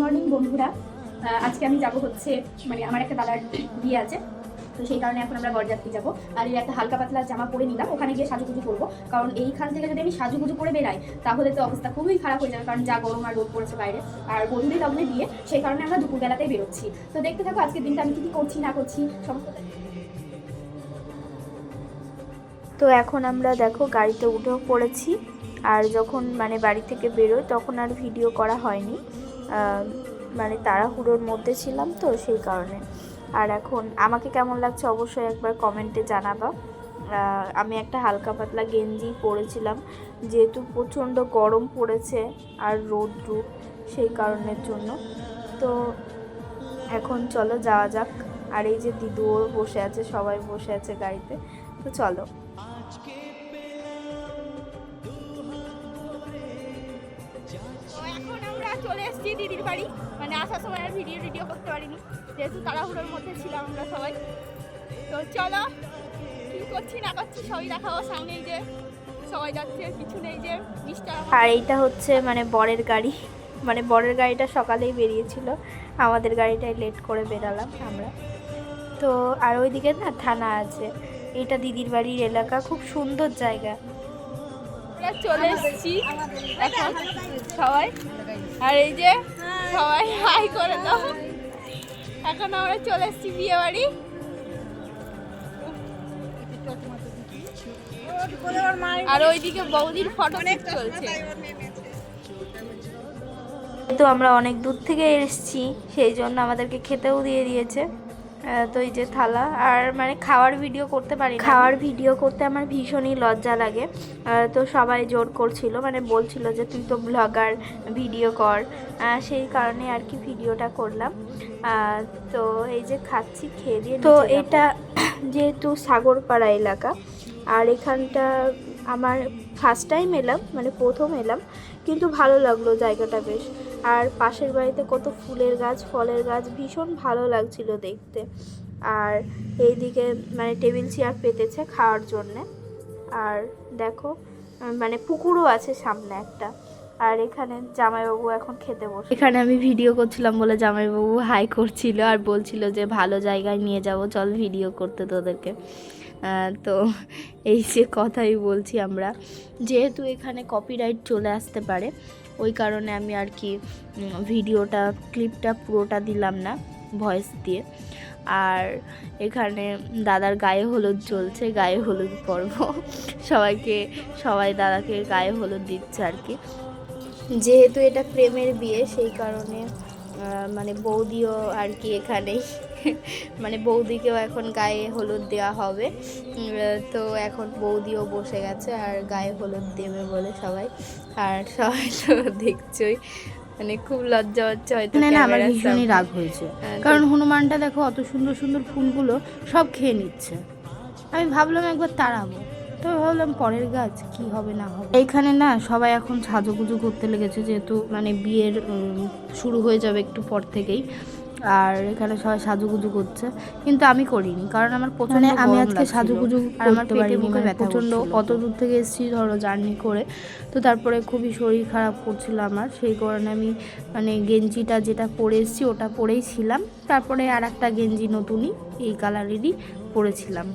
Morning বন্ধুরা। আজকে আমি যাব হচ্ছে মানে আমার একটা দাদার বিয়ে আছে, তো সেই কারণে এখন আমরা বরযাত্রী যাবো। আর এই একটা হালকা পাতলা জামা পরে নিলাম, ওখানে গিয়ে সাজুগুজু করবো। কারণ এইখান থেকে যদি আমি সাজুগুজু করে বেরাই তাহলে তো অবস্থা খুবই খারাপ হয়ে যাবে, কারণ যা গরম আর রোদ পড়েছে বাইরে। আর গধূলি লগ্নে বিয়ে, সেই কারণে আমরা দুপুরবেলাতেই বেরোচ্ছি। তো দেখতে থাকো আজকের দিনটা আমি কি করছি না করছি সমস্ত। তো এখন আমরা দেখো গাড়িতে উঠেও পড়েছি। আর যখন মানে বাড়ি থেকে বেরোই তখন আর ভিডিও করা হয়নি, মানে তাড়াহুড়োর মধ্যে ছিলাম তো সেই কারণে। আর এখন আমাকে কেমন লাগছে অবশ্যই একবার কমেন্টে জানাবা। আমি একটা হালকা পাতলা গেঞ্জি পরেছিলাম, যেহেতু প্রচণ্ড গরম পড়েছে আর রৌদ্র, সেই কারণের জন্য। তো এখন চলো যাওয়া যাক। আর এই যে দিদুও বসে আছে, সবাই বসে আছে গাড়িতে, তো চলো। এখন আমরা চলে এসেছি দিদির বাড়ি। মানে আসার সময় আর ভিডিও করতে পারিনি, যেহেতু তাড়াহুড়োর মধ্যে ছিলাম আমরা সবাই। তো চলো কি করছি না করছি সবই দেখাবো। সামনে এই যে সবাই যাচ্ছে, পিছনে এই যে মিস্টার। আর এইটা হচ্ছে মানে বরের গাড়ি, মানে বরের গাড়িটা সকালেই বেরিয়েছিল, আমাদের গাড়িটাই লেট করে বেরালাম আমরা। তো আর ওইদিকে না থানা আছে, এটা দিদির বাড়ির এলাকা, খুব সুন্দর জায়গা। আমরা চলে এসেছি এখন সবাই, আর এই যে সবাই হাই করে দাও। এখন আমরা চলে এসেছি বিয়ে বাড়ি। আর ওইদিকে বৌদির ফটো চলছে। তো আমরা অনেক দূর থেকে এসেছি, সেই জন্য আমাদেরকে খেতেও দিয়ে দিয়েছে। তো এই যে থালা, আর মানে খাওয়ার ভিডিও করতে পারি, খাওয়ার ভিডিও করতে আমার ভীষণই লজ্জা লাগে। তো সবাই জোর করছিল, মানে বলছিল যে তুই তো ব্লগার, ভিডিও কর, সেই কারণে আর কি ভিডিওটা করলাম। তো এই যে খাচ্ছি, খেয়ে দিয়ে। তো এটা যেহেতু সাগরপাড়া এলাকা, আর এখানটা আমার ফার্স্ট টাইম এলাম, মানে প্রথম এলাম, কিন্তু ভালো লাগলো জায়গাটা বেশ। আর পাশের বাড়িতে কত ফুলের গাছ, ফলের গাছ, ভীষণ ভালো লাগছিল দেখতে। আর এইদিকে মানে টেবিল চেয়ার পেতেছে খাওয়ার জন্যে। আর দেখো মানে পুকুরও আছে সামনে একটা। আর এখানে জামাইবাবু এখন খেতে বসে। এখানে আমি ভিডিও করছিলাম বলে জামাইবাবু হাই করছিল আর বলছিল যে ভালো জায়গায় নিয়ে যাব, চল ভিডিও করতে তোদেরকে। তো এই যে কথাই বলছি আমরা, যেহেতু এখানে কপিরাইট চলে আসতে পারে, ওই কারণে আমি আর কি ভিডিওটা ক্লিপটা পুরোটা দিলাম না ভয়েস দিয়ে। আর এখানে দাদার গায়ে হলুদ চলছে, গায়ে হলুদ পর্ব। সবাই দাদাকে গায়ে হলুদ দিচ্ছে আর কি। যেহেতু এটা প্রেমের বিয়ে, সেই কারণে মানে বৌদিও আর কি এখানেই, মানে বৌদিকেও এখন গায়ে হলুদ দেওয়া হবে। তো এখন বৌদিও বসে গেছে আর গায়ে হলুদ দেবে বলে সবাই। আর সবাই তো দেখছই, মানে খুব লজ্জা হচ্ছে হয়তো। না, আমার ভীষণই রাগ হয়েছে, কারণ হনুমানটা দেখো অত সুন্দর সুন্দর ফুলগুলো সব খেয়ে নিচ্ছে। আমি ভাবলাম একবার তাড়াবো, তবে ভাবলাম পরের গাছ কি হবে না হবে। এইখানে না সবাই এখন সাজুগুজু করতে লেগেছে, যেহেতু মানে বিয়ের শুরু হয়ে যাবে একটু পর থেকেই। আর এখানে সবাই সাজুগুজু করছে, কিন্তু আমি করিনি, কারণ আমার প্রচন্ড আমি আজকে সাজুগুজু আর আমার পেটে মুখে ব্যথা প্রচন্ড। অত দূর থেকে এসেছি ধরো জার্নি করে, তো তারপরে খুবই শরীর খারাপ করছিল আমার, সেই কারণে আমি মানে গেঞ্জিটা যেটা পরে এসেছি ওটা পরেই ছিলাম। তারপরে আর একটা গেঞ্জি নতুনই এই কালারেরই পরেছিলাম।